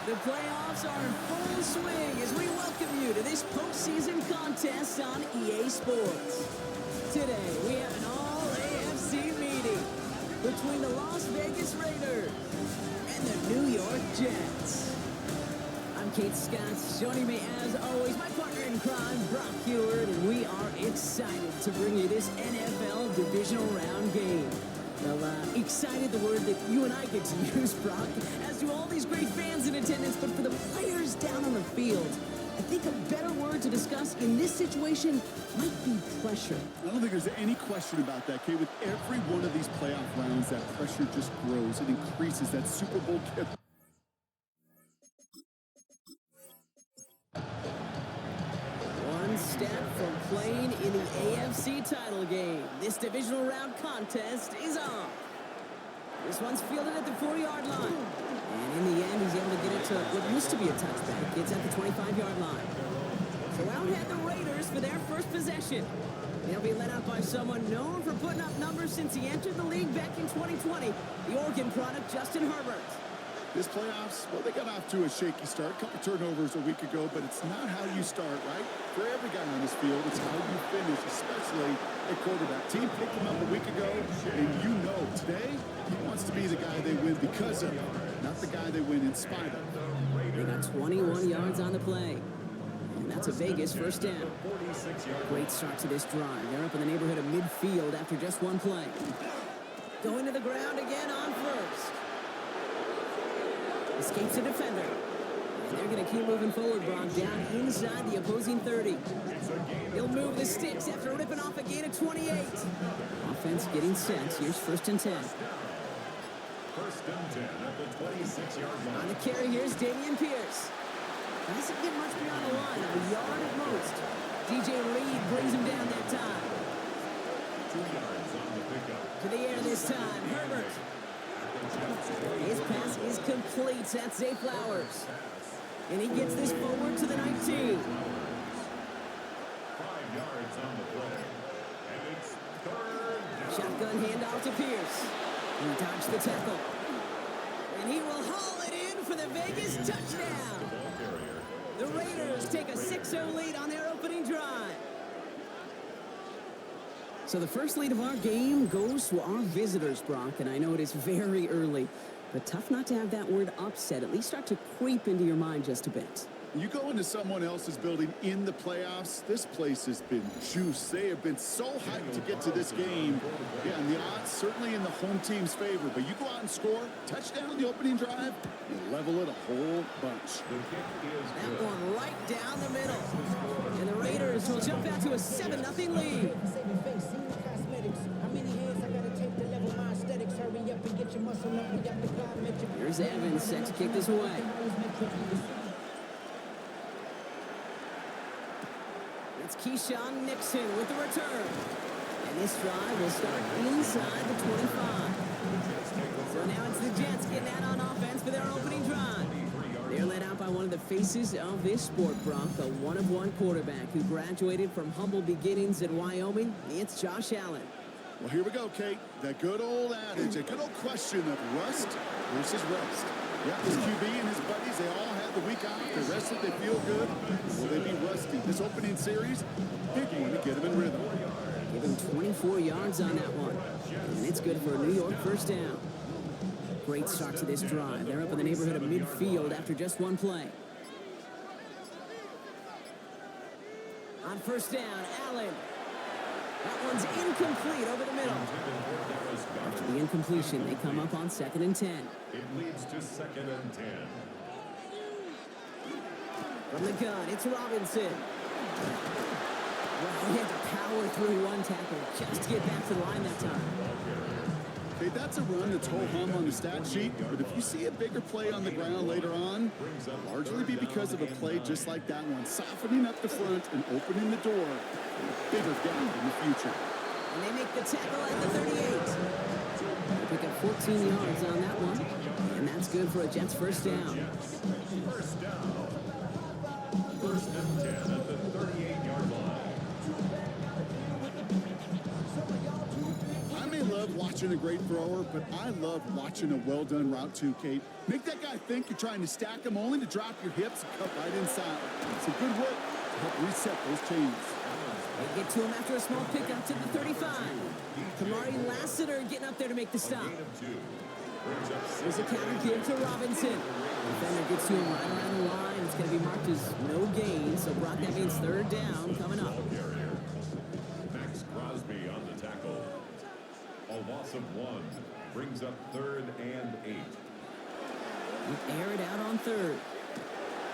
The playoffs are in full swing as we welcome you to this postseason contest on EA Sports. Today, we have an all-AFC meeting between the Las Vegas Raiders and the New York Jets. I'm Kate Scott. Joining me, as always, my partner in crime, Brock Heward, and we are excited to bring you this NFL Divisional Round game. Well, excited, the word that you and I get to use, Brock, as do all these great fans in attendance, but for the players down on the field, I think a better word to discuss in this situation might be pressure. I don't think there's any question about that, Kate. With every one of these playoff rounds, that pressure just grows. It increases. That Super Bowl kid. One step from playing in the AFC title game. This divisional round contest is on. This one's fielded at the 4-yard line. And in the end, he's able to get it to what used to be a touchback. It's at the 25-yard line. So out head the Raiders for their first possession. They'll be led out by someone known for putting up numbers since he entered the league back in 2020, the Oregon product, Justin Herbert. This playoffs, well, they got off to a shaky start. A couple turnovers a week ago, but it's not how you start, right? For every guy on this field, it's how you finish, especially at quarterback. Team picked him up a week ago, and you know today he wants to be the guy they win because of, not the guy they win in spite of. They got 21 yards on the play. And that's a Vegas first down. Great start to this drive. They're up in the neighborhood of midfield after just one play. Going to the ground again on first. Escapes a defender. And they're going to keep moving forward, Brock, down inside the opposing 30. He'll move the sticks after ripping off a gain of 28. Offense getting set. Here's 1st and 10. First and 10 at the 26-yard line. On the carry, here's Dameon Pierce. Doesn't get much beyond the line, a yard at most. DJ Reed brings him down that time. 2 yards on the pickup. To the air this time, Herbert. His pass is complete. That's Zay Flowers. And he gets this forward to the 19. 5 yards on the play. And it's 3rd down. Shotgun handoff to Pierce. He dodged the tackle. And he will haul it in for the Vegas touchdown. The Raiders take a 6-0 lead on their opening drive. So the first lead of our game goes to our visitors, Brock, and I know it is very early, but tough not to have that word upset at least start to creep into your mind just a bit. You go into someone else's building in the playoffs, this place has been juiced. They have been so hyped to get to this game. Yeah, and the odds certainly in the home team's favor, but you go out and score, touchdown in the opening drive, you level it a whole bunch. That one right down the middle. And the Raiders will jump out to a 7-0 lead. Here's Evans set to kick this away. It's Keyshawn Nixon with the return. And this drive will start inside the 25. So now it's the Jets getting out on offense for their opening drive. They're led out by one of the faces of this sport, Brock, a one-of-one quarterback who graduated from humble beginnings at Wyoming. It's Josh Allen. Well, here we go, Kate. That good old adage, a good old question of rust versus rest. Yeah, this QB and his buddies, they all had the week off. They rested, they feel good. Will they be rusty? This opening series, big one to get them in rhythm. Give him 24 yards on that one. And it's good for a New York first down. Great start to this drive. They're up in the neighborhood of midfield after just one play. On first down, Allen. That one's incomplete over the middle. After the incompletion, they come up on 2nd and 10. It leads to 2nd and 10. From the gun, it's Robinson. Well, he had to power through one tackle just to get back to the line that time. Okay, that's a run that's ho-hum on the stat sheet, but if you see a bigger play on the ground later on, it'll largely be because of a play just like that one, softening up the front and opening the door for a bigger gap in the future. And they make the tackle at the 38. They pick up 14 yards on that one, and that's good for a Jets first down. First down. 1st and 10 at the 38-yard line. I may love watching mentioned a great thrower, but I love watching a well-done route too, Kate. Make that guy think you're trying to stack him only to drop your hips and cut right inside. Some good work to help reset those chains. They get to him after a small pickup to the 35. Kamari Lassiter getting up there to make the stop. There's a counter give to Robinson. Defender gets to him right around the line. It's going to be marked as no gain, so Brock, that means third down coming up. Max Crosby on the tackle. A loss of 1 brings up 3rd and 8. Air it out on third.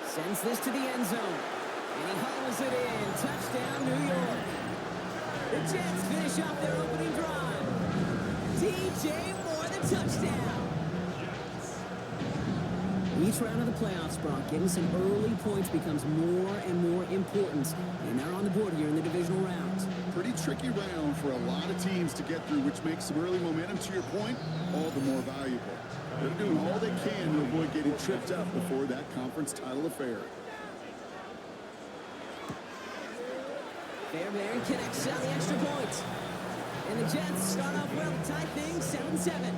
Sends this to the end zone. And he hauls it in. Touchdown, New York. The Jets finish off their opening drive. DJ Moore, the touchdown. Each round of the playoffs, Brock, getting some early points becomes more and more important. And they're on the board here in the divisional round. Pretty tricky round for a lot of teams to get through, which makes some early momentum, to your point, all the more valuable. They're doing all they can to avoid getting tripped up before that conference title affair. Fairbairn connects on the extra point. And the Jets start off well, tie things 7-7.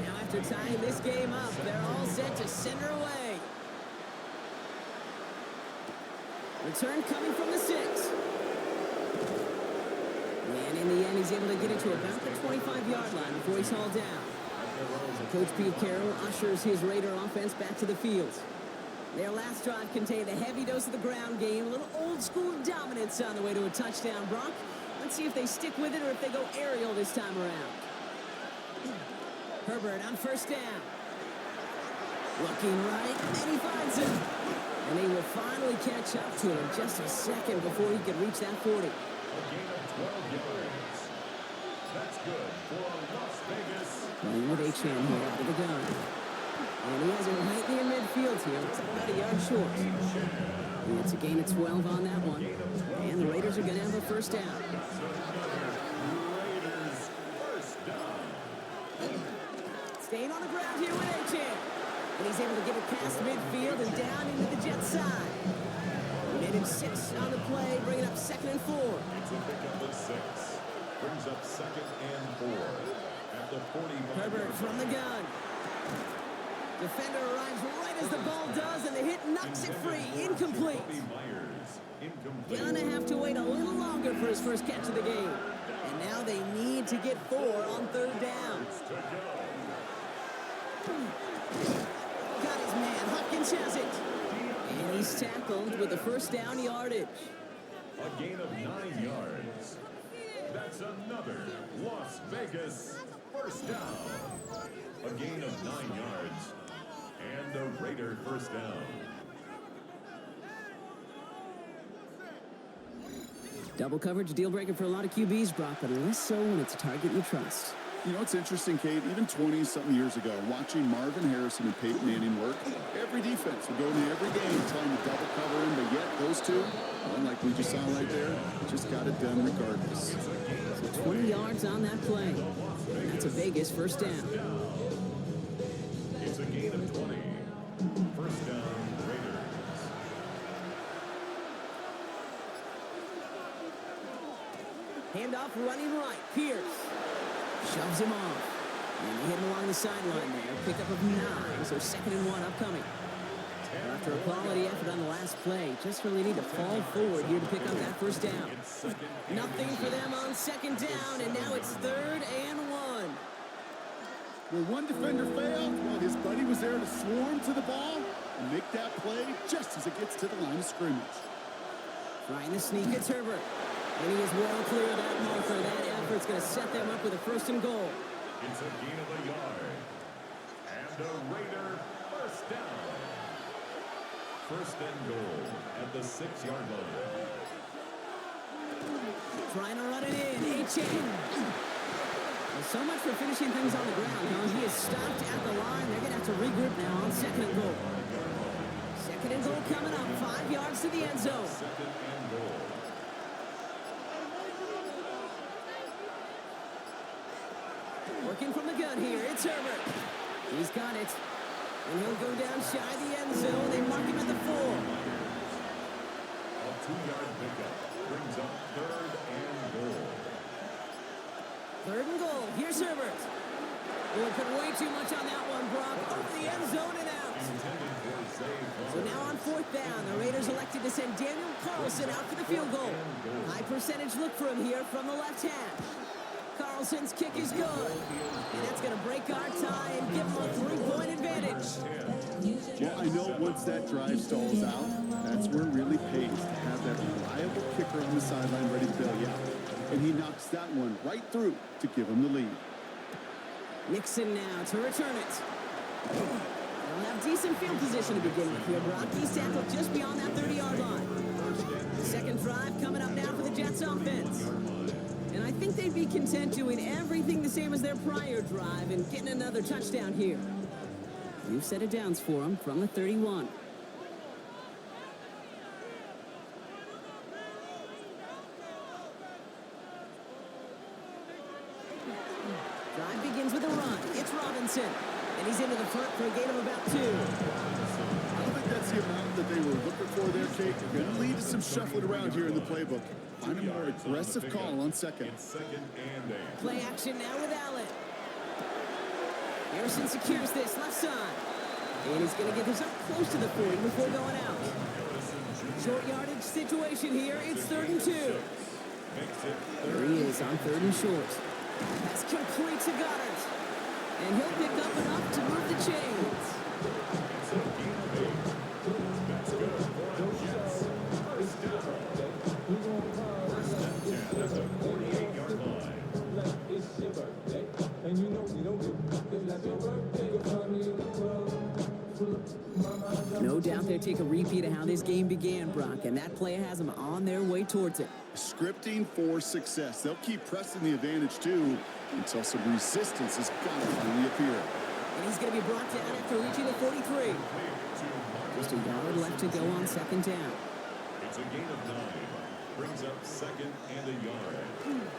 Now after tying this game up, they're all set to send her away. Return coming from the 6. And in the end, he's able to get it to about the 25-yard line before he's hauled down. Coach Pete Carroll ushers his Raider offense back to the field. Their last drive contained a heavy dose of the ground game, a little old-school dominance on the way to a touchdown, Brock. Let's see if they stick with it or if they go aerial this time around. Herbert on first down. Looking right, and he finds him. And they will finally catch up to him just a second before he could reach that 40. A gain of 12 yards. That's good for Las Vegas. Playing with Achane here out of the gun. And he has it right near midfield here. It's about a yard short. And it's a gain of 12 on that one. And the Raiders are going to have a first down. Raiders first down. Staying on the ground here with Achane. And he's able to get it past midfield and down into the Jets side. He made him 6 on the play, bringing up 2nd and 4. It's a pickup of 6. Brings up 2nd and 4. At the 45. Herbert from the gun. Defender arrives right as the ball does, and the hit knocks it free. Incomplete. Gonna have to wait a little longer for his first catch of the game. And now they need to get 4 on third down. Got his man. Hopkins has it. And he's tackled with the first down yardage. A gain of 9 yards. That's another Las Vegas first down. A gain of 9 yards. And a Raider first down. Double coverage, deal breaker for a lot of QBs, Brock, but less so when it's a target you trust. You know, it's interesting, Kate, even 20-something years ago, watching Marvin Harrison and Peyton Manning work, every defense would go into every game trying to double cover him, but yet those two, unlike we just saw right there, just got it done regardless. So 20 yards on that play. And that's a Vegas first down. It's a gain of 20. First down, Raiders. Handoff running right. Pierce shoves him off. And they hit him along the sideline there. Pickup of 9, so 2nd and 1 upcoming. After a quality effort on the last play, just really need to fall forward here to pick up that first down. Nothing for them on 2nd down, and now it's 3rd and 1. Where one defender failed, well, his buddy was there to swarm to the ball and make that play just as it gets to the line of scrimmage. Trying to sneak, it's Herbert. And he is well clear of that marker. That effort's going to set them up with a 1st and goal. It's a gain of a yard. And a Raider first down. 1st and goal at the 6-yard line. Trying to run it in. Achane. Well, so much for finishing things on the ground, huh? He is stopped at the line. They're going to have to regroup now on 2nd and goal. 2nd and goal coming up. 5 yards to the end zone. 2nd and goal. Working from the gun here. It's Herbert. He's got it. And he'll go down shy of the end zone. They mark him at the 4. 2-yard pickup brings up 3rd and goal. 3rd and goal. Here's Herbert. We'll put way too much on that one, Brock. Over the end zone and out. Intended for a save. So now on 4th down, the Raiders elected to send Daniel Carlson out for the field goal. High percentage look for him here from the left hash. Carlson's kick is good. And that's going to break our tie and give him a 3-point advantage. Well, I know once that drive stalls out, that's where it really pays to have that reliable kicker on the sideline ready to bail you out. And he knocks that one right through to give him the lead. Nixon now to return it. They'll have decent field position to begin with here. Brock, he's tackled just beyond that 30-yard line. Second drive coming up now for the Jets offense. And I think they'd be content doing everything the same as their prior drive and getting another touchdown here. New set of downs for them from the 31. Drive begins with a run. It's Robinson. And he's into the front for a gain of about 2. I don't think that's the amount that they were looking for there, Kate. Going to lead to some shuffling around here in the playbook. Find a more aggressive call on second. Play action now with Allen. Harrison secures this left side. And he's going to get this up close to the 40 before going out. Short yardage situation here. It's 3rd and 2. There he is on 3rd and short. That's complete to Goddard. And he'll pick up enough to move the chains. That's good for the Jets. First down. First and 10 at the 48-yard line. It's your birthday, and you know we don't give a like your birthday. You'll find me in the club. No doubt they'll take a repeat of how this game began, Brock, and that play has them on their way towards it. Scripting for success. They'll keep pressing the advantage, too, until some resistance has got to finally appear. And he's going to be brought down after reaching the 43. Just a yard left to go on 2nd down. It's a gain of 9. Brings up 2nd and a yard.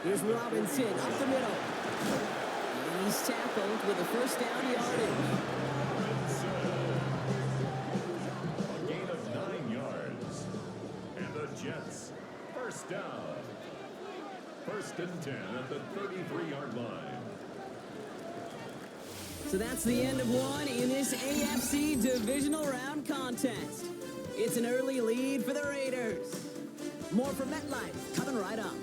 Here's Robinson up the middle. And he's tackled with a 1st down yardage. A gain of 9 yards. And the Jets, 1st down. 1st and 10 at the 33-yard line. So that's the end of one in this AFC Divisional Round contest. It's an early lead for the Raiders. More from MetLife coming right up.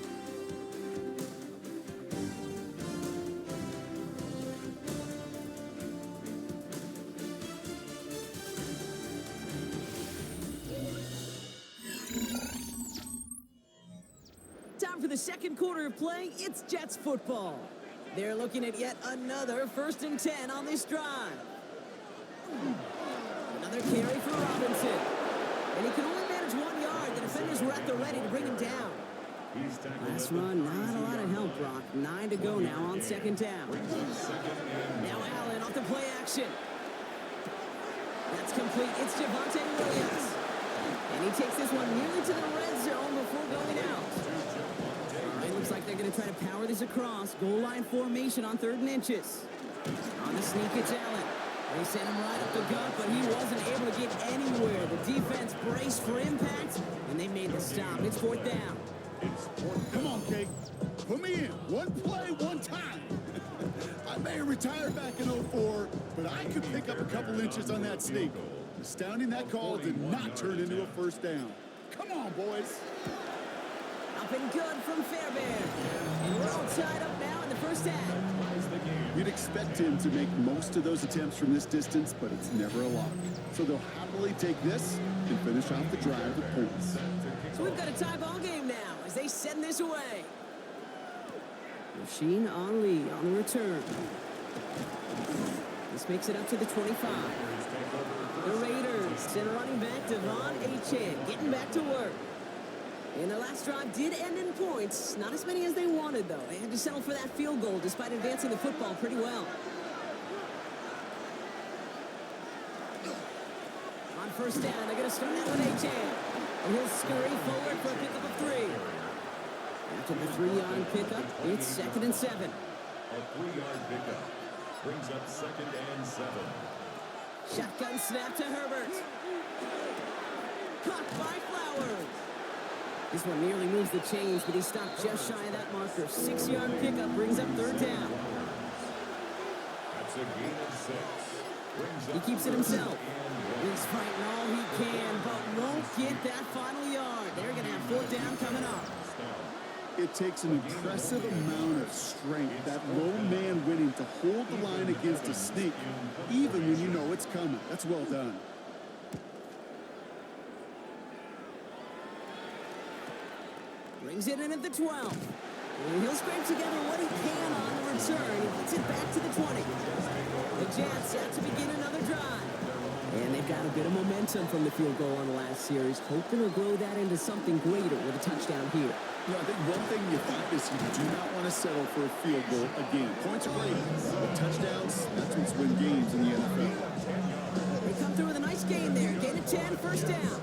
Time for the second quarter of play. It's Jets football. They're looking at yet another 1st and 10 on this drive. Another carry for Robinson. And he can only manage 1 yard. The defenders were at the ready to bring him down. Last run, not a lot of help, Brock. 9 to go now on 2nd down. Now Allen off the play action. That's complete. It's Javonte Williams. And he takes this one nearly to the red zone before going out. It looks like they're going to try to power this across. Goal line formation on 3rd and inches. On the sneak, it's Allen. They sent him right up the gut, but he wasn't able to get anywhere. The defense braced for impact, and they made the stop. It's 4th down. Come on, Kate. Put me in. One play, one time. I may have retired back in 04, but I could pick up a couple inches on that sneak. Astounding that call did not turn into a 1st down. Come on, boys. Up and good from Fairbairn. And we're all tied up now in the 1st half. You'd expect him to make most of those attempts from this distance, but it's never a lock. So they'll happily take this and finish off the drive with points. So we've got a tie ball game now as they send this away. Rasheen Ali on the return. This makes it up to the 25. The Raiders send running back Devon Achane getting back to work. And their last drive did end in points. Not as many as they wanted, though. They had to settle for that field goal despite advancing the football pretty well. On 1st down, they're going to start out with Achane. And he'll scurry forward for a pickup of 3. After the 3-yard pickup, it's 2nd and 7. A 3-yard pickup brings up 2nd and 7. Shotgun snap to Herbert. Caught by Flowers. This one nearly moves the chains, but he stopped just shy of that marker. 6-yard pickup brings up third down. That's a gain of 6. He keeps it himself. He's fighting all he can, but won't get that final yard. They're going to have fourth down coming up. It takes an impressive amount of strength, that lone man winning, to hold the line against a sneak, even when you know it's coming. That's well done. Brings it in at the 12. And he'll scrape together what he can on the return. He gets it back to the 20. The Jets have to begin another drive. And they've got a bit of momentum from the field goal on the last series. Hoping to grow that into something greater with a touchdown here. Yeah, I think one thing you find is you do not want to settle for a field goal again. Points are great, but touchdowns, that's what's win games in the NFL. They come through with a nice gain there. Gain of 10, first down.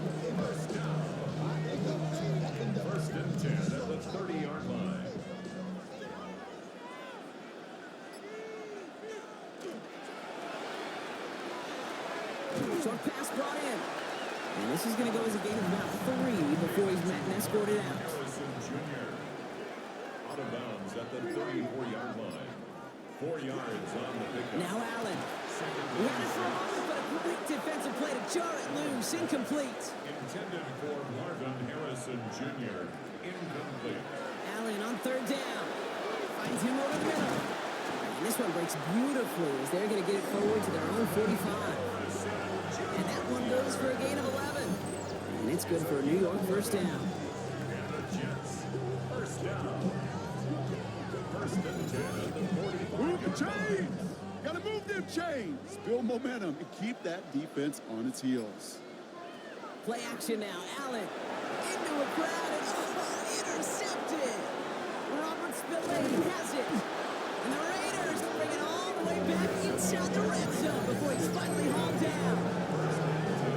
First and 10 at the 30-yard line. Short pass brought in. And this is going to go as a gain of about 3 before he's met and escorted out. Harrison Jr. out of bounds at the 34-yard line. 4 yards on the pickup. Now Allen. He had it for a moment, but a great defensive play to jar it loose. Incomplete. Intended for Marvin Harrison Jr. Incomplete. Allen on third down. Finds him over the middle. And this one breaks beautifully as they're going to get it forward to their own 45. And that one goes for a gain of 11. And it's good for a New York first down. And the Jets, first down. First and 10 at the 45. Move the chains! Gotta move them chains! Build momentum and keep that defense on its heels. Play action now. Allen into a crowd and intercepted. Robert Spillane has it. And the Raiders bring it all the way back inside the red zone before he's finally hauled down.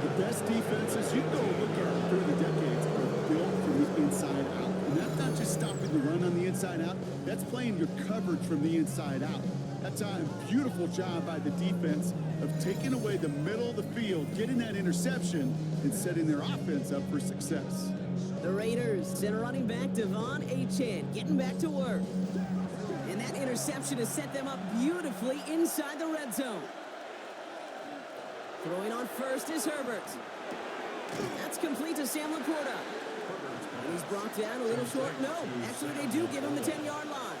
The best defenses you go look at through the decades are built from the inside out. And that's not just stopping the run on the inside out. That's playing your coverage from the inside out. That's a beautiful job by the defense of taking away the middle of the field, getting that interception, and setting their offense up for success. The Raiders send running back Devon Achane getting back to work. And that interception has set them up beautifully inside the red zone. Throwing on first is Herbert. That's complete to Sam Laporta. And he's brought down a little short. No, actually they do give him the 10-yard line.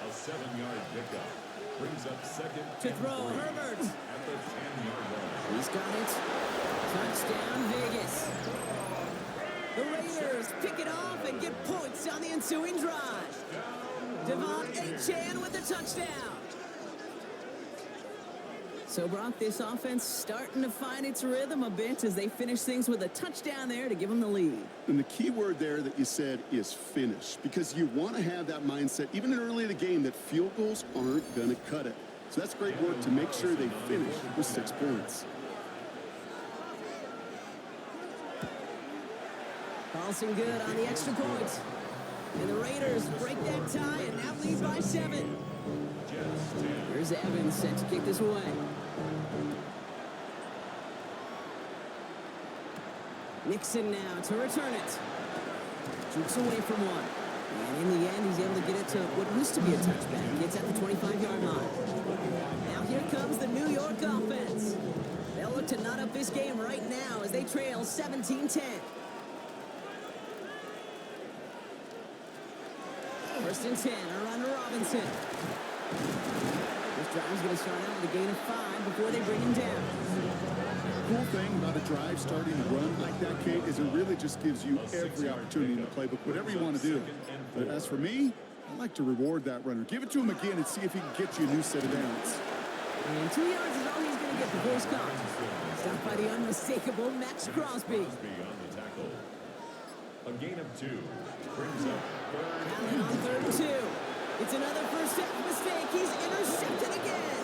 A 7-yard pickup brings up second To and throw, 3 Herbert. at the 10-yard line. He's got it. Touchdown, Vegas. The Raiders pick it off and get points on the ensuing drive. Devon Achane with the touchdown. So, Brock, this offense starting to find its rhythm a bit as they finish things with a touchdown there to give them the lead. And the key word there that you said is finish, because you want to have that mindset, even early in the game, that field goals aren't going to cut it. So that's great work to make sure they finish with 6 points. Carlson good on the extra point. And the Raiders break that tie and now lead by 7. Here's Evans set to kick this away. Nixon now to return it. Jukes away from one. And in the end, he's able to get it to what used to be a touchback. Gets at the 25-yard line. Now here comes the New York offense. They'll look to knot up this game right now as they trail 17-10. First and 10, around to Robinson. This drive's going to start out with a gain of 5 before they bring him down. Cool thing about a drive starting to run like that, Kate, is it really just gives you every opportunity in the playbook, whatever you want to do. But as for me, I like to reward that runner. Give it to him again and see if he can get you a new set of downs. And 2 yards is all he's going to get before he's caught. Stopped by the unmistakable Max Crosby. On the tackle. A gain of 2 brings up Allen on third and 2. It's another first half mistake. He's intercepted again.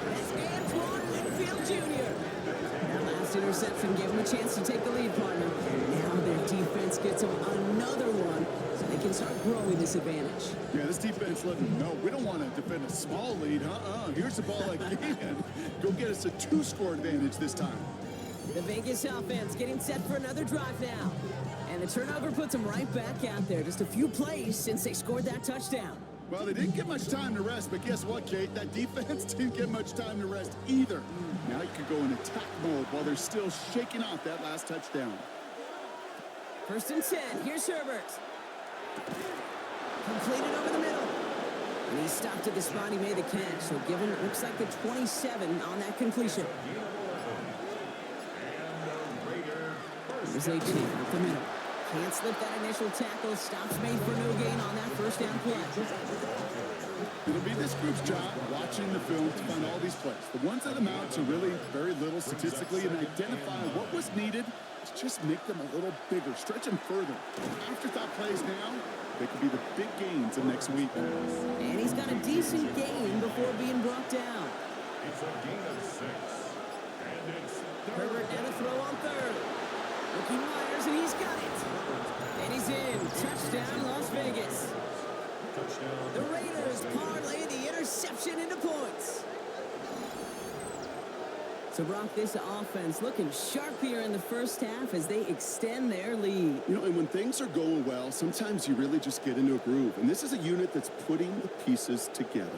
That's Antoine Winfield Jr. That last interception gave him a chance to take the lead, partner. Now their defense gets them another one so they can start growing this advantage. Yeah, this defense let them know we don't want to defend a small lead. Here's the ball again. Go get us a 2-score advantage this time. The Vegas offense getting set for another drive now. And the turnover puts them right back out there. Just a few plays since they scored that touchdown. Well, they didn't get much time to rest, but guess what, Kate? That defense didn't get much time to rest either. Now you could go in attack mode while they're still shaking off that last touchdown. 1st and 10. Here's Herbert. Completed over the middle. And he stopped at the spot he made the catch. So given it looks like the 27 on that completion. Here's 18 up the middle. Can't slip that initial tackle. Stops made for no gain on that 1st down play. It'll be this group's job watching the film to find all these plays. The ones that amount to really very little statistically and identify what was needed to just make them a little bigger, stretch them further. Afterthought plays now, they could be the big gains of next week. And he's got a decent gain before being brought down. It's a gain of 6. And it's Herbert and a throw on 3rd. Rookie Myers, and he's got it. And he's in. Touchdown, Las Vegas. touchdown. The Raiders parlay the interception into points. So, Brock, this offense looking sharp here in the 1st half as they extend their lead. You know, and when things are going well, sometimes you really just get into a groove. And this is a unit that's putting the pieces together.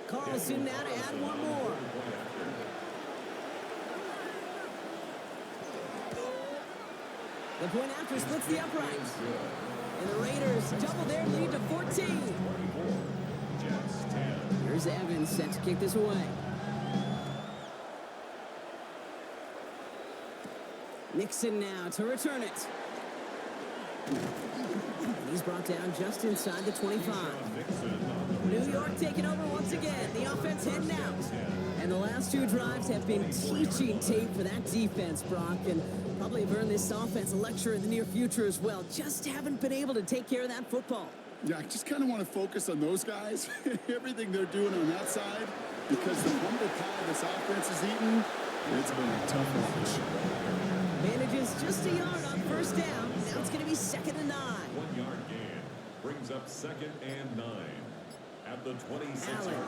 Carlson now to add one more. The point after splits the uprights. And the Raiders double their lead to 14. Here's Evans set to kick this away. Nixon now to return it. And he's brought down just inside the 25. New York taking over once again. The offense heading out. And the last 2 drives have been teaching tape for that defense, Brock. And probably have earned this offense a lecture in the near future as well. Just haven't been able to take care of that football. Yeah, I just kind of want to focus on those guys, everything they're doing on that side, because the humble pie this offense is eating, it's been a tough watch. Manages just a yard on 1st down. Now it's going to be 2nd and 9. 1 yard gain brings up 2nd and 9 at the 26-yard line.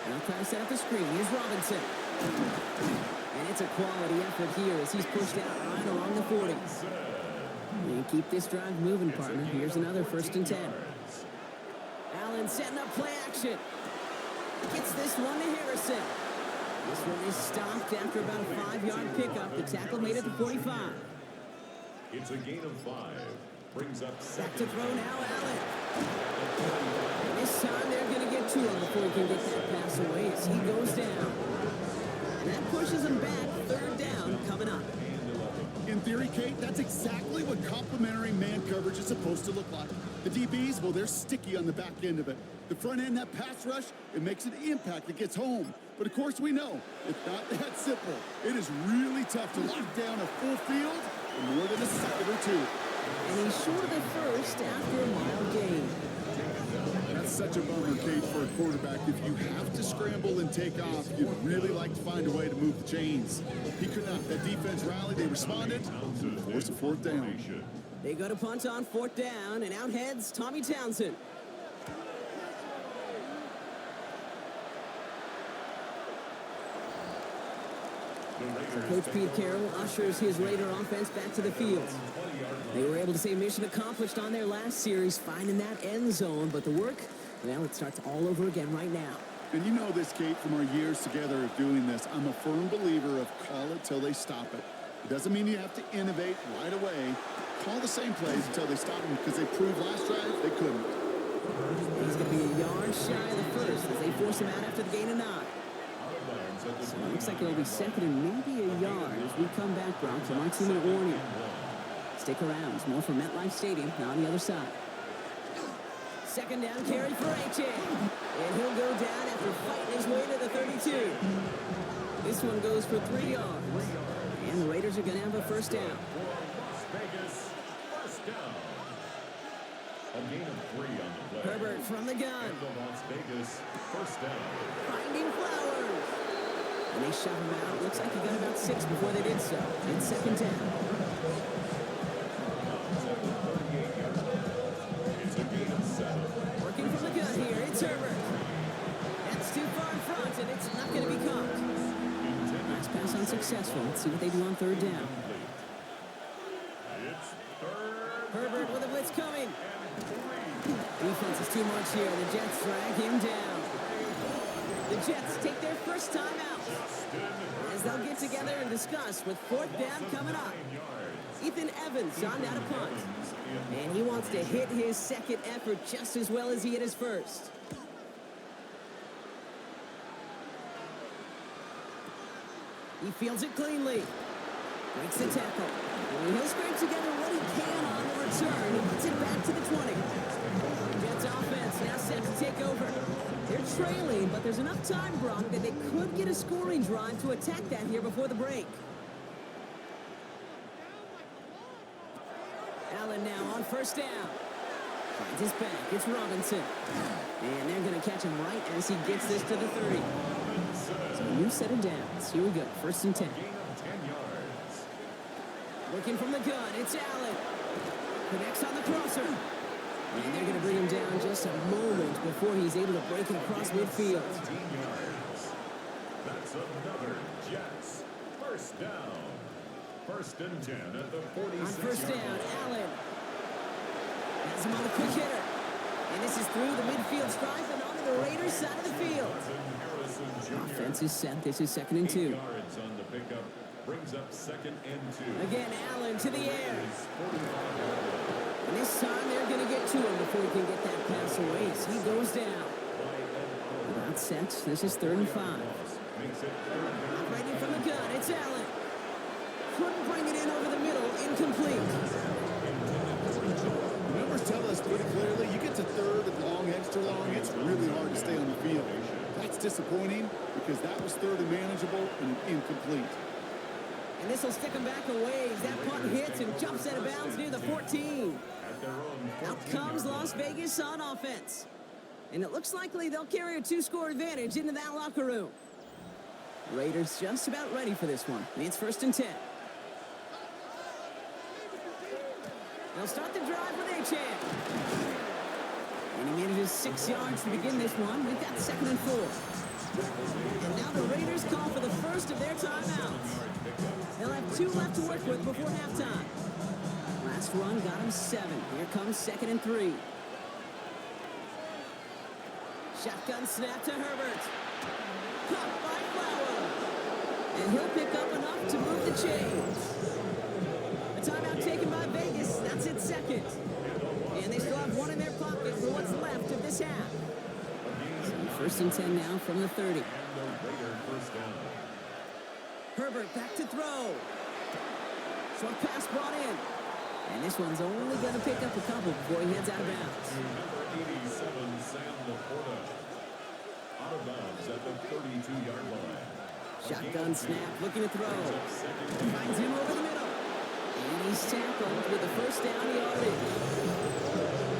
Now trying to set up the screen. Here's Robinson. And it's a quality effort here as he's pushed out right along the 40. And keep this drive moving, partner. Here's another 1st and 10. Allen setting up play action. Gets this one to Harrison. This one is stopped after about a 5-yard pickup. The tackle made it to 45. It's a gain of 5. Brings up Back to 2nd. throw now, Allen. And this time they're going to get to him before he can get that pass away as he goes down. And that pushes him back. 3rd down coming up. In theory, Kate, that's exactly what complementary man coverage is supposed to look like. The DBs, well, they're sticky on the back end of it. The front end, that pass rush, it makes an impact that gets home. But, of course, we know it's not that simple. It is really tough to lock down a full field in more than a second or 2. And he's short of the 1st after a mild gain. That's such a bummer, Kate, for a quarterback. If you have to scramble and take off, you'd really like to find a way to move the chains. He could not. That defense rallied. They responded. Force a 4th down. They go to punt on 4th down, and out heads Tommy Townsend. Coach Pete Carroll ushers his Raider offense back to the field. They were able to say mission accomplished on their last series, finding that end zone. But the work, well, it starts all over again right now. And you know this, Kate, from our years together of doing this. I'm a firm believer of call it till they stop it. It doesn't mean you have to innovate right away. Call the same plays until they stop them, because they proved last drive they couldn't. He's going to be a yard shy of the 1st as they force him out after the gain of 9. So it looks like it'll be 2nd and maybe a yard as we come back, Brock. So my 2-minute warning. Stick around. It's more from MetLife Stadium now on the other side. 2nd down carry for A-Chain. And he'll go down after fighting his way to the 32. This one goes for 3 yards. And the Raiders are going to have a 1st down. Las Vegas, 1st down. A gain of 3 on the play. Herbert from the gun. And the Las Vegas, 1st down. Finding Flowers. And they shove him out. Looks like he got about 6 before they did so. In 2nd down. It's a gain of 7. Working from the gun here. It's Herbert. That's too far in front, and unsuccessful. Let's see what they do on third down. It's third. Herbert with a blitz coming. Defense is too much here. The Jets drag him down. The Jets take their first time out as they'll get together and discuss with fourth down coming up. Ethan Evans on down to punt. And he wants to hit his second effort just as well as he hit his first. He fields it cleanly. Breaks the tackle. And he'll scrape together what he can on the return. He gets it back to the 20. Jets offense now set to take over. They're trailing, but there's enough time, Brock, that they could get a scoring drive to attack that here before the break. Allen now on first down. Finds his back. It's Robinson. And they're going to catch him right as he gets this to the 30. So a new set of downs. Here we go. First and 10. Looking from the gun. It's Allen. Connects on the crosser. And they're going to bring him down just a moment before he's able to break it across midfield. That's another Jets first down. First and 10 at the 46. On first down, Allen has him on a quick hitter. And this is through the midfield stripe and onto the Raiders side of the field. Offense is set. This is second and 2. Yards on the pickup. Brings up second and 2. Again, Allen to the air. And this time they're going to get to him before he can get that pass away. So he goes down. Not set. This is third and 5. Operating from the gun. It's Allen. Couldn't bring it in over the middle. Incomplete. Numbers tell us pretty clearly, you get to third and long, extra long, it's really hard to stay on the field. That's disappointing because that was third and manageable and incomplete. And this will stick him back a ways. That punt hits and jumps out of bounds near the 14. Out comes Las Vegas on offense. And it looks likely they'll carry a 2-score advantage into that locker room. Raiders just about ready for this one. It's first and 10. They'll start the drive with Achane. And he manages 6 yards to begin this one. We've got second and 4. And now the Raiders call for the first of their timeouts. They'll have 2 left to work with before halftime. Last run got him 7. Here comes second and 3. Shotgun snap to Herbert. Caught by Flower. And he'll pick up enough to move the chains. A timeout taken by Vegas. That's its second. And they still have 1 in their pocket for what's left of this half. So first and 10 now from the 30. Herbert back to throw. Short pass brought in. And this one's only going to pick up a couple before he heads out of bounds. Number 87, Sam Laporta. Out of bounds at the 32-yard line. Shotgun snap, looking to throw. Finds him over the middle. And he's tackled with the first down yardage.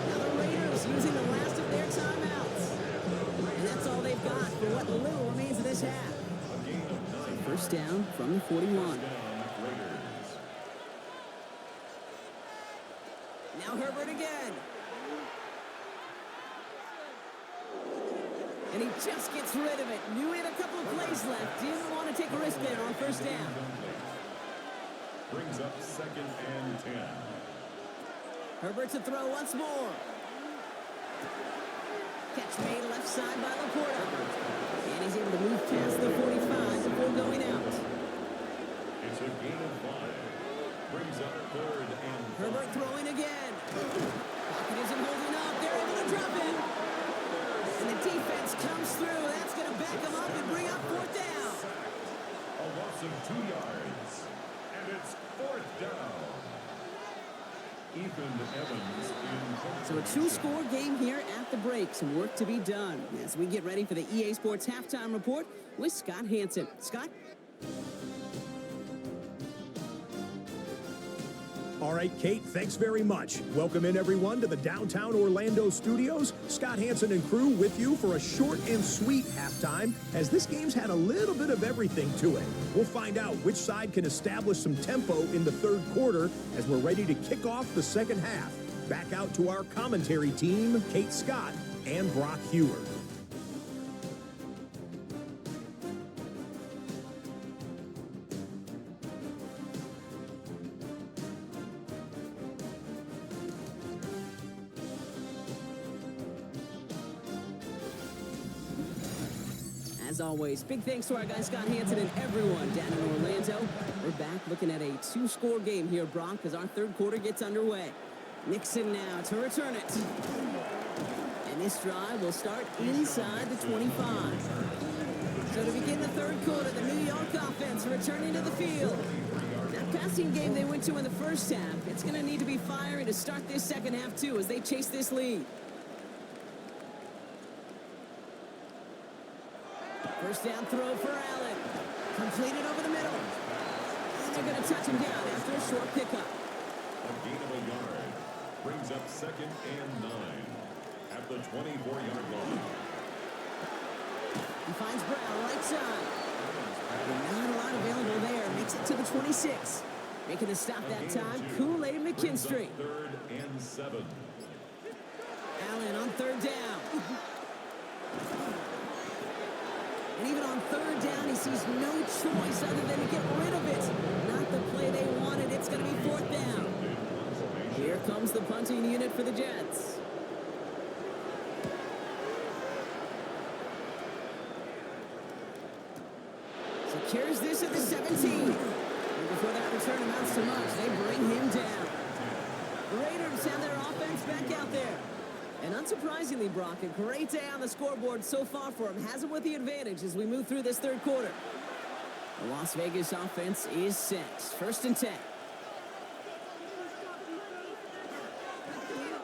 Now the Raiders using the last of their timeouts. And that's all they've got for what little remains of this half. First down from the 41. Now Herbert again. And he just gets rid of it. Knew he had a couple of plays left. Didn't want to take a risk there on first down. Brings up second and 10. Herbert to throw once more. Catch made left side by Laporta. And he's able to move past the 45 before going out. It's a gain of 5. Brings up third and 5. Herbert throwing again. Pocket isn't holding up. They're able to drop it. And the defense comes through. That's going to back them up and bring up fourth down. A loss of 2 yards. And it's fourth down. Ethan Evans in. So a 2-score game here at the break. Some work to be done as we get ready for the EA Sports Halftime Report with Scott Hansen. Scott? All right, Kate, thanks very much. Welcome in, everyone, to the downtown Orlando studios. Scott Hansen and crew with you for a short and sweet halftime, as this game's had a little bit of everything to it. We'll find out which side can establish some tempo in the third quarter as we're ready to kick off the second half. Back out to our commentary team, Kate Scott and Brock Hewer. As always, big thanks to our guy Scott Hansen and everyone down in Orlando. We're back looking at a 2-score game here, Brock, as our third quarter gets underway. Nixon now to return it. And this drive will start inside the 25. So to begin the third quarter, the New York offense returning to the field. That passing game they went to in the first half, it's going to need to be fiery to start this second half, too, as they chase this lead. First down throw for Allen. Completed over the middle. And they're going to touch him down after a short pickup. A gain of a yard brings up 2nd and 9 at the 24-yard line. He finds Brown right side. Not a lot available there. Makes it to the 26. Making the stop that time, Kool-Aid McKinstry. 3rd and 7. Allen on third down. And even on third down, he sees no choice other than to get rid of it. Not the play they wanted. It's going to be 4th down. Here comes the punting unit for the Jets. Secures this at the 17. And before that return amounts to much, they bring him down. The Raiders have their offense back out there. And unsurprisingly, Brock, a great day on the scoreboard so far for him. Has him with the advantage as we move through this third quarter. The Las Vegas offense is set. 1st and 10.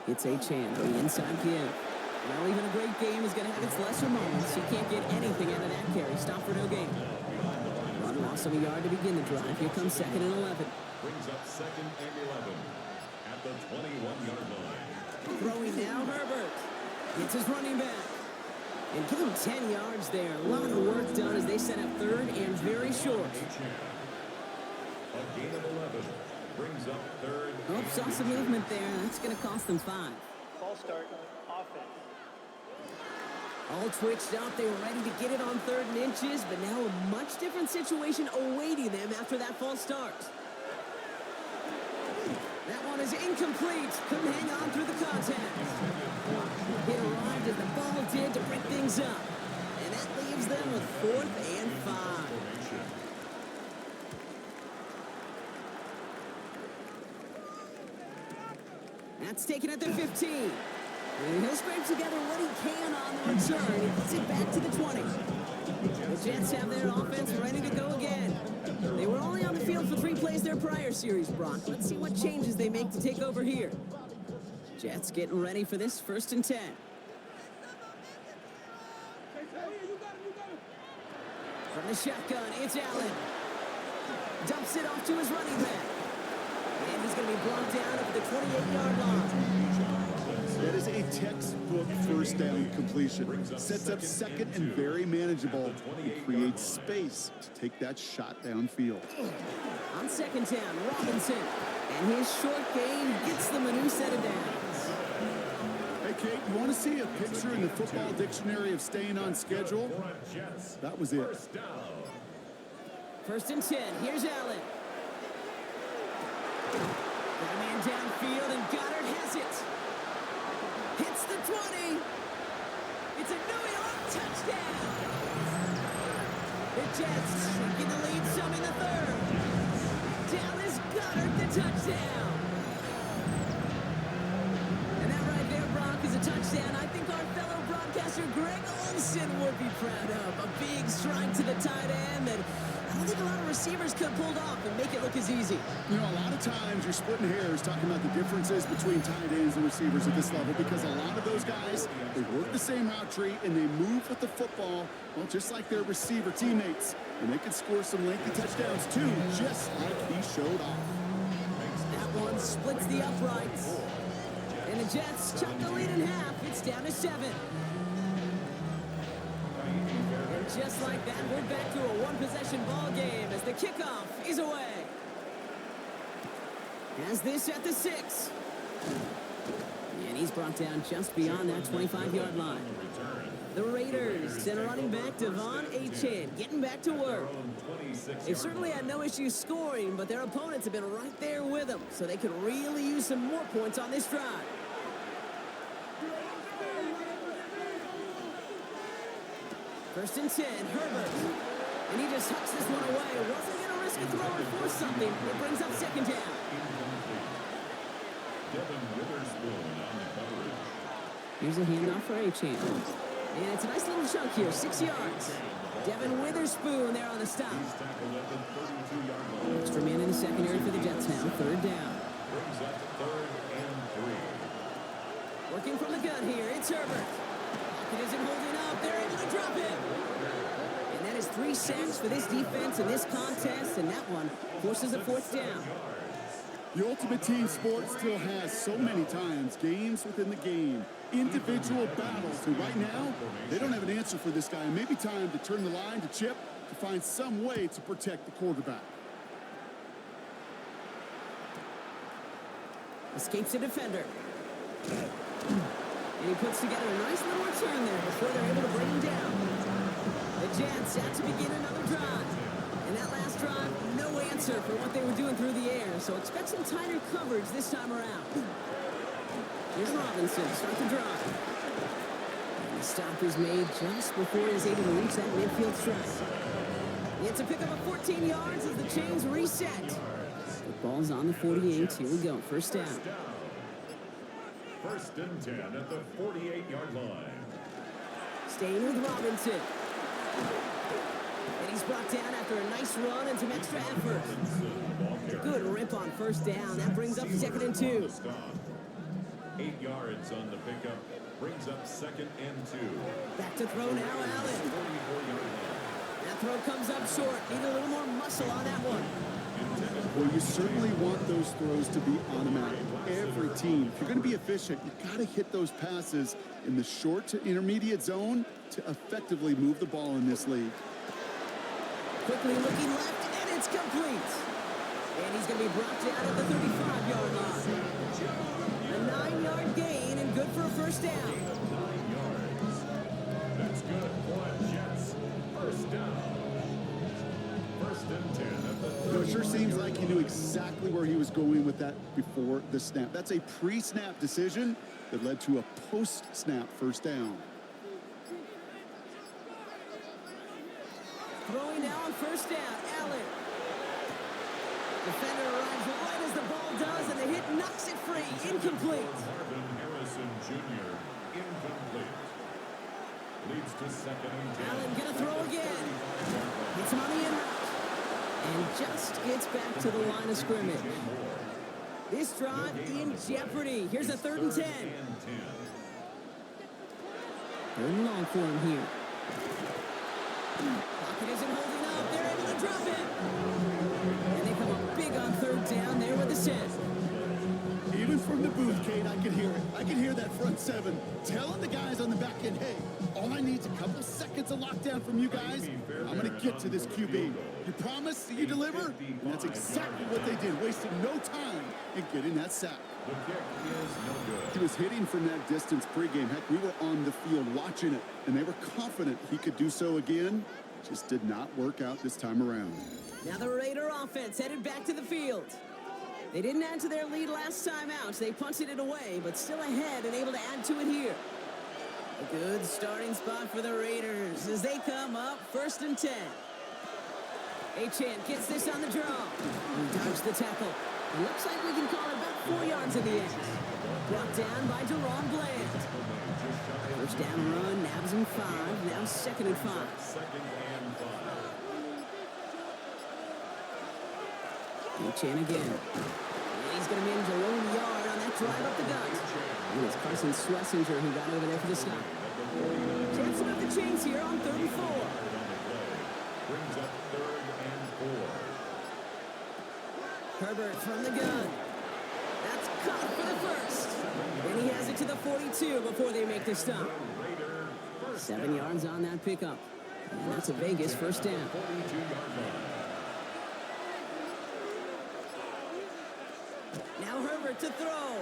It's Achane on the inside give. Well, even a great game is going to have its lesser moments. You can't get anything out of that carry. Stop for no gain. Run loss of a yard to begin the drive. Here comes 2nd and 11. Brings up 2nd and 11 at the 21-yard line. Throwing now, Herbert. It's his running back. And give him 10 yards there. A lot of work done as they set up 3rd and very short. A gain of 11 brings up 3rd. Oh, saw some movement there. That's going to cost them 5. False start, offense. All twitched up. They were ready to get it on 3rd and inches, but now a much different situation awaiting them after that false start. That one is incomplete. Couldn't hang on through the contact. It arrived as the ball did to break things up. And that leaves them with 4th and 5. That's taken at the 15. And he'll scrape together what he can on the return. He puts it back to the 20. The Jets have their offense ready to go again. They were only on the field for 3 plays their prior series, Brock. Let's see what changes they make to take over here. Jets getting ready for this 1st and 10. From the shotgun, it's Allen. Dumps it off to his running back. And he's going to be brought down at the 28-yard line. That is a textbook first down completion. Sets up 2nd and very manageable. It creates space to take that shot downfield. On 2nd down, Robinson. And his short gain gets them a new set of downs. Hey, Kate, you want to see a picture in the football dictionary of staying on schedule? That was it. 1st and 10. Here's Allen. Got a man downfield, and Goddard has it. Hits the 20. It's a New York touchdown. The Jets shrinking the lead some in the 3rd. Dallas Goddard the touchdown. And that right there, Brock, is a touchdown I think our fellow broadcaster Greg Olsen would be proud of. A big strike to the tight end that I don't think a lot of receivers could have pulled off and make it look as easy. You know, a lot of times you're splitting hairs talking about the differences between tight ends and receivers at this level because a lot of those guys, they work the same route tree and they move with the football, well, just like their receiver teammates. And they can score some lengthy touchdowns too, just like he showed off. That one splits the uprights. And the Jets chop the lead in half. It's down to 7. And just like that, we're back to a one-possession ball game as the kickoff is away. Has this at the 6. And he's brought down just beyond that 25-yard line. The Raiders send running back Devon Achane getting back to work. They've certainly had no issues scoring, but their opponents have been right there with them, so they could really use some more points on this drive. First and 10, Herbert. And he just hucks this one away. Wasn't going to risk a throw or force something. It brings up second down. Devin Witherspoon on the coverage. Here's a handoff for A-Chan. And it's a nice little chunk here, 6 yards. Devin Witherspoon there on the stop. He's tackled at the 32-yard line. Extra man in the secondary for the Jets now. Third down. Brings up 3rd and 3. Working from the gun here, it's Herbert. Pocket isn't holding up. They're able to drop him. And that is 3 sacks for this defense in this contest, and that one forces a 4th down. The ultimate team sport still has so many times games within the game, individual battles, and right now, they don't have an answer for this guy. It may be time to turn the line to Chip to find some way to protect the quarterback. Escapes the defender. And he puts together a nice little return there before they're able to bring him down. The Jets out to begin another drive. And that last drive, no answer for what they were doing through the air, so expect some tighter coverage this time around. Here's Robinson, start the drive. And the stop is made just before he's able to reach that midfield strike. It's a pickup of 14 yards as the chains reset. The ball's on the 48. Here we go, first down. First and 10 at the 48-yard line. Staying with Robinson. And he's brought down after a nice run and some extra effort. Good rip on first down. That brings up 2nd and 2. 8 yards on the pickup. Brings up 2nd and 2. Back to throw now, Allen. 44-yard line. That throw comes up short. Need a little more muscle on that one. Well, you certainly want those throws to be automatic. Every team, if you're going to be efficient, you've got to hit those passes in the short to intermediate zone to effectively move the ball in this league. Quickly looking left, and it's complete. And he's going to be brought down at the 35-yard line. A 9-yard gain and good for a first down. 9 yards. That's good for Jets. First down. First and 10 at the 30. It sure seems like he knew exactly where he was going with that before the snap. That's a pre-snap decision that led to a post-snap first down. Throwing now on first down, Allen. Defender arrives right as the ball does, and the hit knocks it free. Incomplete. Marvin Harrison Jr. Incomplete. Leads to 2nd and 10. Allen gonna throw again. Hits him on the in route. And just gets back to the line of scrimmage. This drive in jeopardy. Here's a 3rd and 10. 3rd and long for him here. Pocket isn't holding up. They're able to drop it. And they come up big on 3rd down there with the set. Even from the booth, Kate, I can hear it. I can hear that front 7 telling the guys on the back end, hey, all I need is a couple seconds of lockdown from you guys. I'm going to get to this QB. You promise that you deliver? And that's exactly what they did, wasting no time in getting that sack. The kick is no good. He was hitting from that distance pregame. Heck, we were on the field watching it, and they were confident he could do so again. Just did not work out this time around. Now the Raider offense headed back to the field. They didn't add to their lead last time out. They punted it away, but still ahead and able to add to it here. A good starting spot for the Raiders as they come up 1st and 10. A-Chan gets this on the draw. He dodged the tackle. It looks like we can call it about 4 yards in the end. Brought down by Deron Bland. First down run, nabs him 5. Now 2nd and 5. 2nd and 5. A-Chan again. And he's going to manage a lone yard on that drive up the gut. And it's Carson Schlesinger who got over there for the stop. Jets with the chains here on 3rd and 4. Brings up 3rd and 4. Herbert from the gun. That's caught for the first. And he has it to the 42 before they make the stop. 7 yards on that pickup. And that's a Vegas first down. 42-yard line. Now Herbert to throw.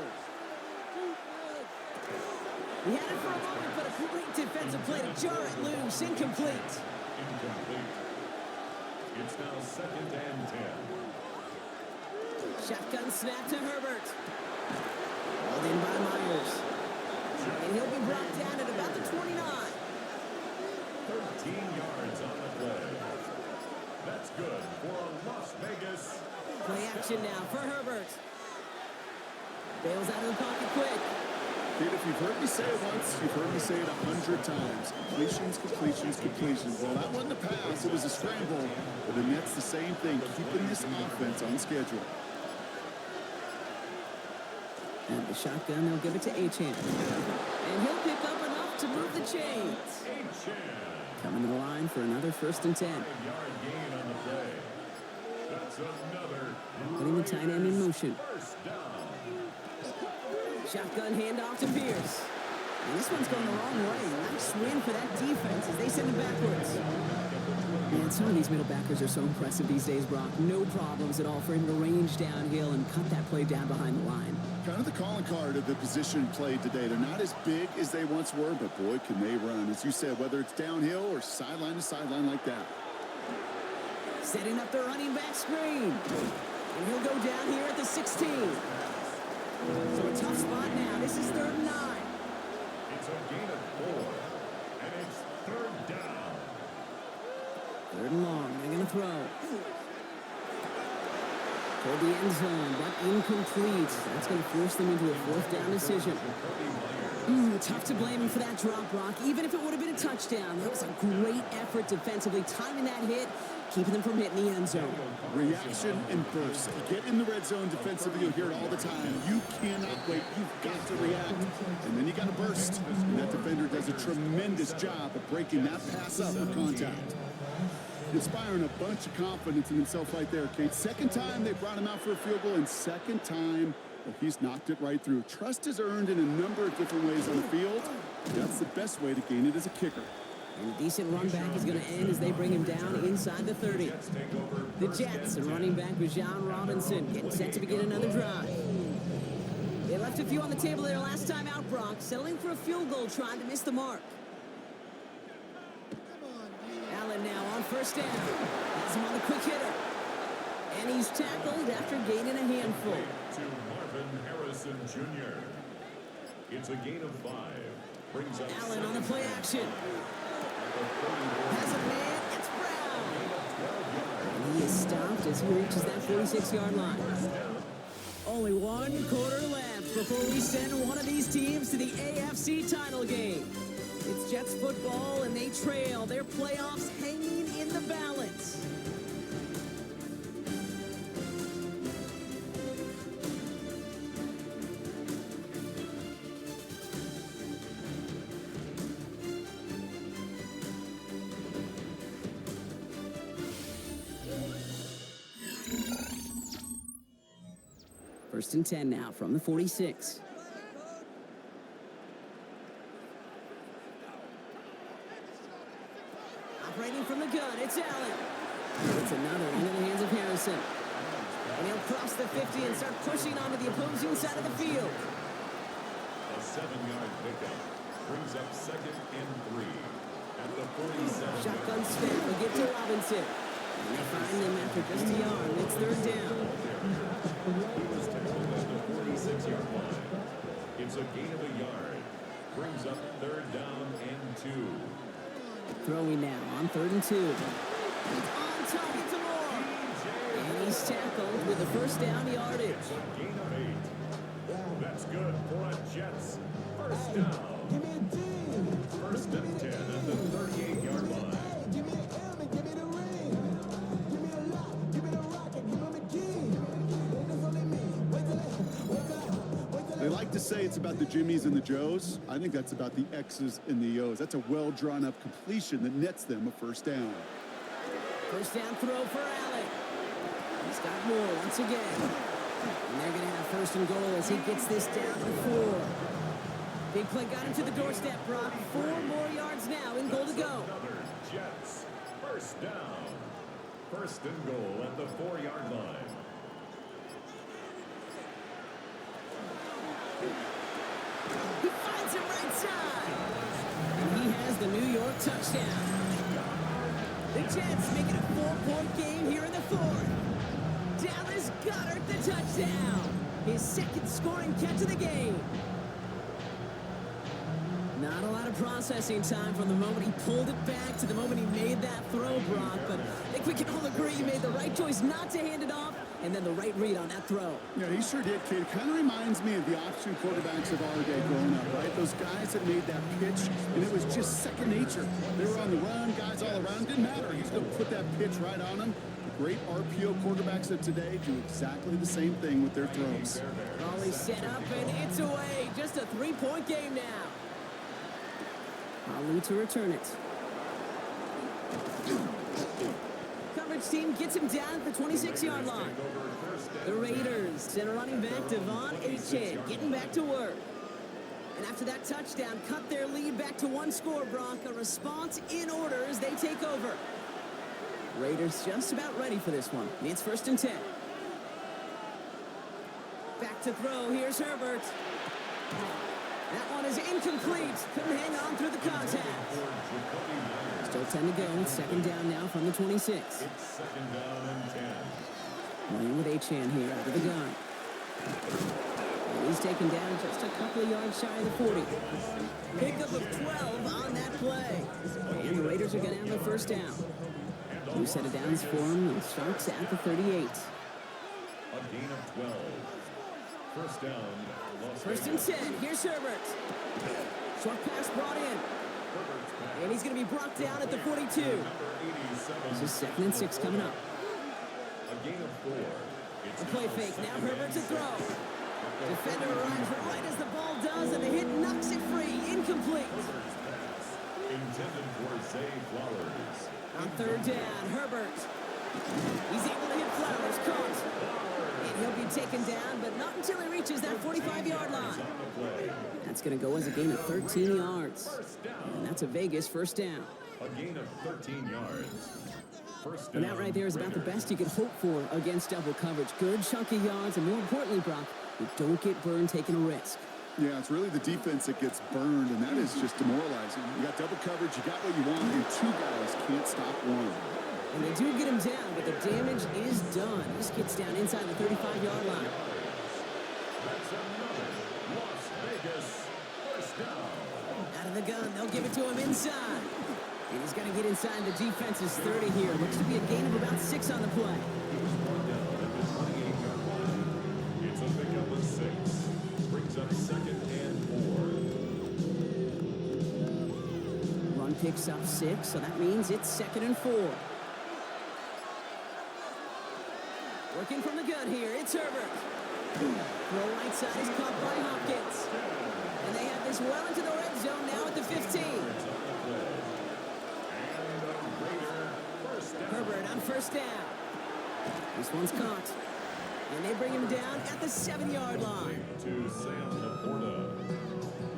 He had it for a moment, but a great defensive play to jar it loose. Incomplete. Incomplete. It's now 2nd and 10. Shotgun snap to Herbert. Hauled in by Myers. And he'll be brought down at about the 29. 13 yards on the play. That's good for a Las Vegas. Play action now for Herbert. Bails out of the pocket quick. Kid, if you've heard me say it once, you've heard me say it 100 times. Completions, completions, completions. Well, that wasn't a pass. It was a scramble. But the Nets, the same thing, keeping this offense on schedule. And the shotgun, they'll give it to Achane. And he'll pick up enough to move the chains. Coming to the line for another 1st and 10. 5-yard gain on the play. That's another. Putting the tight end in motion. First down. Shotgun handoff to Pierce. And this one's going the wrong way. Nice win for that defense as they send it backwards. Man, some of these middle backers are so impressive these days, Brock. No problems at all for him to range downhill and cut that play down behind the line. Kind of the calling card of the position played today. They're not as big as they once were, but boy, can they run. As you said, whether it's downhill or sideline to sideline like that. Setting up the running back screen. And he'll go down here at the 16. So a tough spot now. This is 3rd and 9. It's a gain of 4. And it's 3rd down. 3rd and long. They're going to throw. Toward the end zone, but incomplete. That's going to force them into a 4th down decision. Tough to blame him for that drop, Brock. Even if it would have been a touchdown, that was a great effort defensively, timing that hit, keeping them from hitting the end zone. Reaction and burst. You get in the red zone defensively, you'll hear it all the time. You cannot wait. You've got to react. And then you got to burst. And that defender does a tremendous job of breaking that pass up with contact. Inspiring a bunch of confidence in himself right there, Kate. 2nd time they brought him out for a field goal, and 2nd time he's knocked it right through. Trust is earned in a number of different ways on the field. That's the best way to gain it as a kicker. And a decent run back is going to end as they bring him down inside the 30. The Jets and running back Bijan Robinson getting set to begin another drive. They left a few on the table there last time out, Brock, settling for a field goal trying to miss the mark. Allen now on 1st down. Has him on the quick hitter. And he's tackled after gaining a handful. To Marvin Harrison Jr. It's a gain of 5. Brings up Allen on the play action. Has a man. It's Brown. And he is stopped as he reaches that 46-yard line. Only 1 quarter left before we send one of these teams to the AFC title game. It's Jets football, and they trail. Their playoffs hanging in the balance. First and 10 now from the 46. Operating from the gun, it's Allen. It's another into the hands of Harrison. And he'll cross the 50 and start pushing onto the opposing side of the field. a 7-yard pickup. Brings up 2nd and 3 at the 47. Shotgun snap will get to Robinson. And they find him after just a yard. It's 3rd down. He was tackled at the 46-yard line. It's a gain of a yard. Brings up 3rd down and 2. Throwing now on 3rd and 2. It's on target to Moore. And he's tackled with the 1st down yardage. It's a gain of 8. That's good for a Jets 1st down. 1st and 10 at the 38-yard line. They like to say it's about the Jimmies and the Joes. I think that's about the X's and the O's. That's a well-drawn-up completion that nets them a 1st down. 1st down throw for Allen. He's got Moore once again. And they're going to have 1st and goal as he gets this down to 4. Big play got him to the doorstep, Brock. 4 more yards now in goal to go. Another Jets 1st down. 1st and goal at the 4-yard line. He finds him right side. And he has the New York touchdown. The Jets make it a 4-point game here in the 4th. Dallas Goedert the touchdown. His 2nd scoring catch of the game. Not a lot of processing time from the moment he pulled it back to the moment he made that throw, Brock. But I think we can all agree he made the right choice not to hand it off, and then the right read on that throw. Yeah, he sure did, kid. Kind of reminds me of the option quarterbacks of our day growing up, right? Those guys that made that pitch, and it was just second nature. They were on the run, guys all around. Didn't matter. He's going to put that pitch right on them. The great RPO quarterbacks of today do exactly the same thing with their throws. Volley set up, and it's away. Just a 3-point game now. Ali to return it. Coverage team gets him down at the 26-yard line. The Raiders send a running back, Devon Achane, getting back to work. And after that touchdown, cut their lead back to one score, Brock. A response in order as they take over. Raiders just about ready for this one. It's 1st and 10. Back to throw. Here's Herbert. That one is incomplete. Couldn't hang on through the contact. Still 10 to go. 2nd down now from the 26. It's 2nd down and 10. Running with Achane here out of the gun. And he's taken down just a couple of yards shy of the 40. Pickup of 12 on that play. And the Raiders are going to have a 1st down. New set of downs for him and starts at the 38. A gain of 12. 1st down. 1st and 10. Here's Herbert. Short pass brought in. And he's going to be brought down at the 42. This is 2nd and 6 coming up. A gain of 4. A play fake. Now Herbert to throw. Defender arrives right as the ball does, and the hit knocks it free. Incomplete. Intended for Zay Flowers. On 3rd down, Herbert. He's able to hit Flowers. Caught. And he'll be taken down, but not until he reaches that 45-yard line. That's going to go as a gain of 13 yards. And that's a Vegas 1st down. A gain of 13 yards. 1st And down. that right there is about the best you can hope for against double coverage. Good chunky yards, and more importantly, Brock, you don't get burned taking a risk. Yeah, it's really the defense that gets burned, and that is just demoralizing. You got double coverage, you got what you want, and 2 guys can't stop one. And they do get him down, but the damage is done. This gets down inside the 35-yard line. That's another Las Vegas 1st down. Out of the gun, they'll give it to him inside. And he's going to get inside the defense's 30 here. Looks to be a gain of about 6 on the play. It's a pickup of 6. Brings up 2nd and 4. Run picks up 6, so that means it's 2nd and 4. Working from the gun here, it's Herbert. Throw right side is caught by Hopkins. And they have this well into the red zone now at the 15. Herbert on 1st down. This one's caught. And they bring him down at the 7-yard line. To Sam Laporta.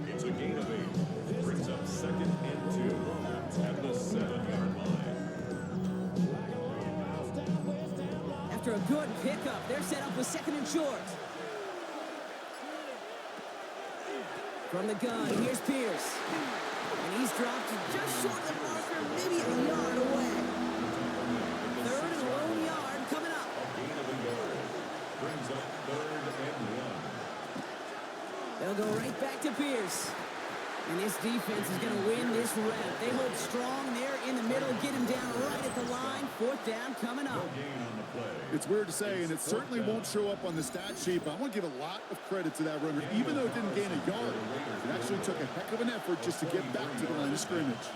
It's a gain of 8. Brings up 2nd and 2 at the 7-yard line. After a good pickup, they're set up with 2nd and short. From the gun, here's Pierce. And he's dropped just short of the marker, maybe a yard away. 3rd and lone yard coming up. A gain of a yard. Brings up 3rd and 1. They'll go right back to Pierce. And this defense is going to win this rep. They hold strong there in the middle, get him down right at the line. 4th down coming up. Gain on the play. It's weird to say, and it certainly won't show up on the stat sheet, but I want to give a lot of credit to that runner. Even though it didn't gain a yard, it actually took a heck of an effort just to get back to the line of scrimmage.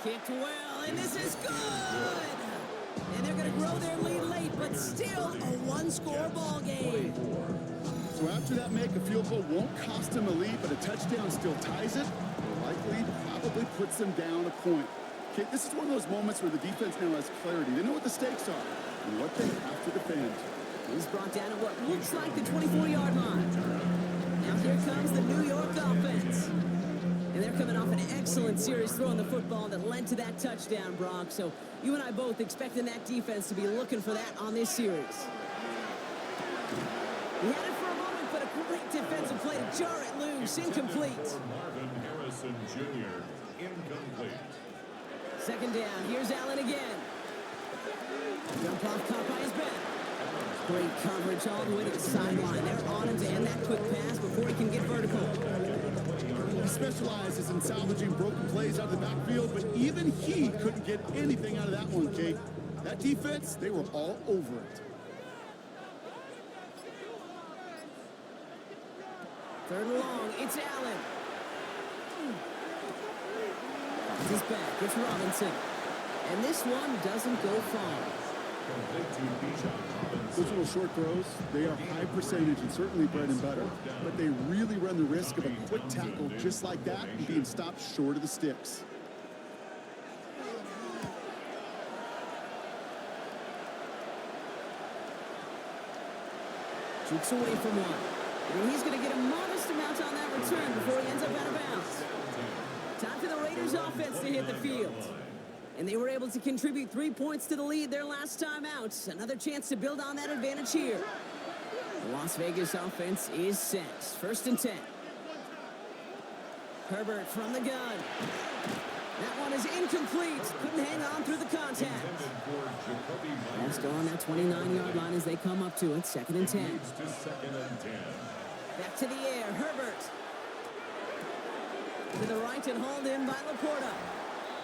Kicked well, and this is good! And they're going to grow their lead late, but still a one-score ball game. So after that make, a field goal won't cost them a lead, but a touchdown still ties it. Likely, probably puts them down a point. Okay, this is one of those moments where the defense now has clarity. They know what the stakes are and what they have to defend. He's brought down at what looks like the 24-yard line. Now here comes the New York offense. And they're coming off an excellent series throwing the football that led to that touchdown, Brock. So you and I both expecting that defense to be looking for that on this series. He had it for a moment, but a great defensive play to jar it loose. Incomplete. Marvin Harrison Jr. Incomplete. 2nd down. Here's Allen again. Jump off caught by his back. Great coverage all the way to the sideline. They're on him to end that quick pass before he can get vertical. He specializes in salvaging broken plays out of the backfield, but even he couldn't get anything out of that one, Kate. That defense, they were all over it. Third and long, it's Allen. Finds his back, it's Robinson. And this one doesn't go far. Those little short throws, they are high percentage and certainly bread and butter, but they really run the risk of a quick tackle just like that and being stopped short of the sticks. Jukes away from one. And he's going to get a modest amount on that return before he ends up out of bounds. Time for the Raiders offense to hit the field. And they were able to contribute 3 points to the lead their last time out. Another chance to build on that advantage here. The Las Vegas offense is set. 1st and 10. Herbert from the gun. That one is incomplete. Couldn't hang on through the contact. Let's go on that 29-yard line as they come up to it. 2nd and 10. Back to the air. Herbert. To the right and hauled in by Laporta.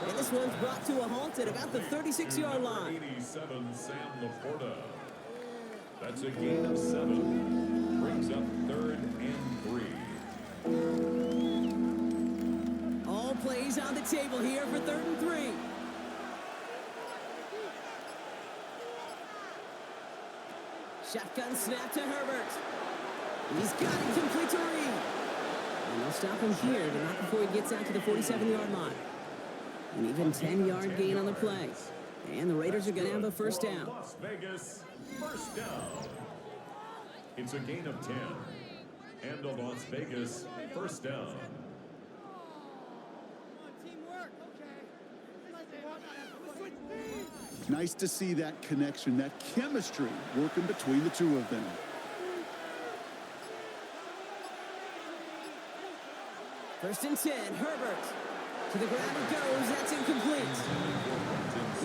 And this one's brought to a halt at about the 36-yard line. 87, Sam Laporta. That's a gain of 7. Brings up 3rd and 3. All plays on the table here for 3rd and 3. Shotgun snap to Herbert. He's got it complete to Reed. And they'll stop him here, but not before he gets out to the 47-yard line. An even 10-yard gain on the play. And the Raiders are going to have a 1st down. Las Vegas, 1st down. It's a gain of 10. And a Las Vegas 1st down. Nice to see that connection, that chemistry working between the two of them. First and 10, Herbert. To the ground it goes, that's incomplete.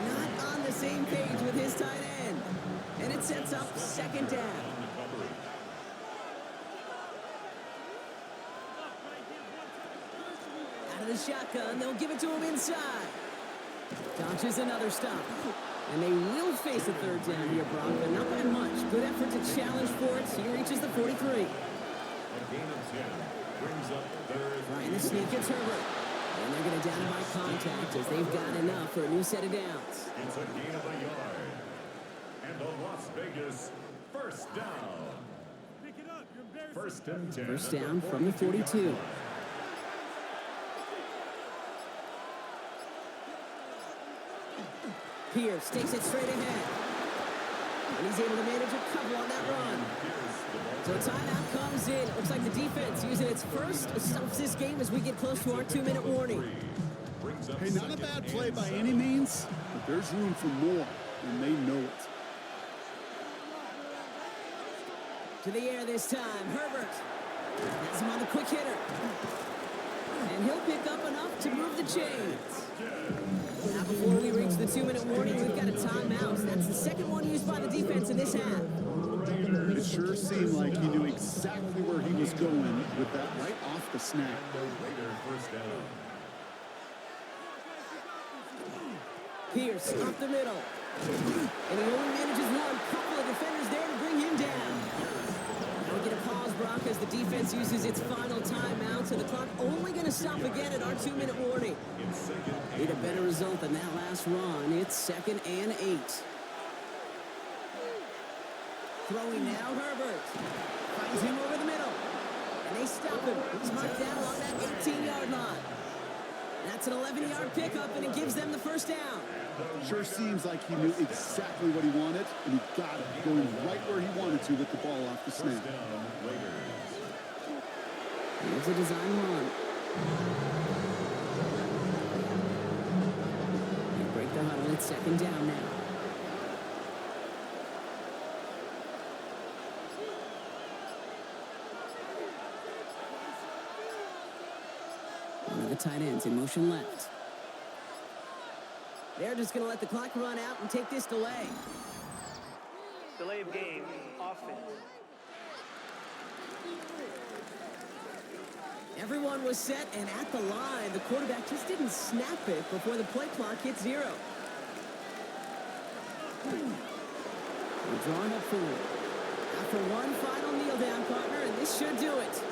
Not on the same page with his tight end. And it sets up 2nd down. Out of the shotgun, they'll give it to him inside. Dodges another stop. And they will face a 3rd down here, Brock, but not by much. Good effort to challenge for it. He reaches the 43. A gain of 10 brings up 3rd. Ryan the sneak gets Herbert. And they're going to down him by contact as they've got enough for a new set of downs. It's a gain of a yard. And the Las Vegas 1st down. 1st and 10. 1st down from the 42. Pierce takes it straight ahead. And he's able to manage a couple on that run. So a timeout comes in. Looks like the defense using its first stops this game as we get close to our 2-minute warning. Hey, not a bad play by any means, but there's room for more, and they know it. To the air this time, Herbert. Has him on the quick hitter. And he'll pick up enough to move the chains. Now before we reach the 2-minute warning, we've got a timeout. That's the 2nd one used by the defense in this half. It sure seemed like he knew exactly where he was going with that right off the snap. Raider 1st down. Pierce up the middle. And he only manages one. Couple of defenders there to bring him down. Now we get a pause, Brock, as the defense uses its final timeout. So the clock only going to stop again at our 2-minute warning. Need a better result than that last run. It's 2nd and 8. Throwing now, Herbert. Finds him over the middle. And they stop him. He's marked down along that 18-yard line. That's an 11-yard pickup, and it gives them the 1st down. Sure seems like he knew exactly what he wanted, and he got it, going right where he wanted to with the ball off the snap. Here's a design run. They break the huddle. It's 2nd down now. One of the tight ends in motion left. They're just going to let the clock run out and take this delay. Delay of game, offense. Everyone was set, and at the line, the quarterback just didn't snap it before the play clock hit 0. We're drawing up forward. After one final kneel down, partner, and this should do it.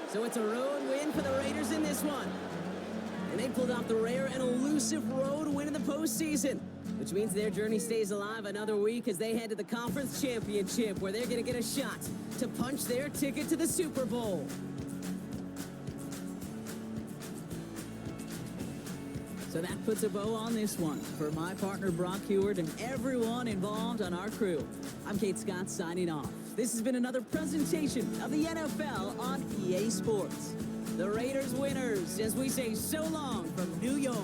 So it's a road win for the Raiders in this one. And they pulled off the rare and elusive road win in the postseason, which means their journey stays alive another week as they head to the conference championship, where they're going to get a shot to punch their ticket to the Super Bowl. So that puts a bow on this one. For my partner Brock Heward and everyone involved on our crew, I'm Kate Scott signing off. This has been another presentation of the NFL on EA Sports. The Raiders winners, as we say so long from New York.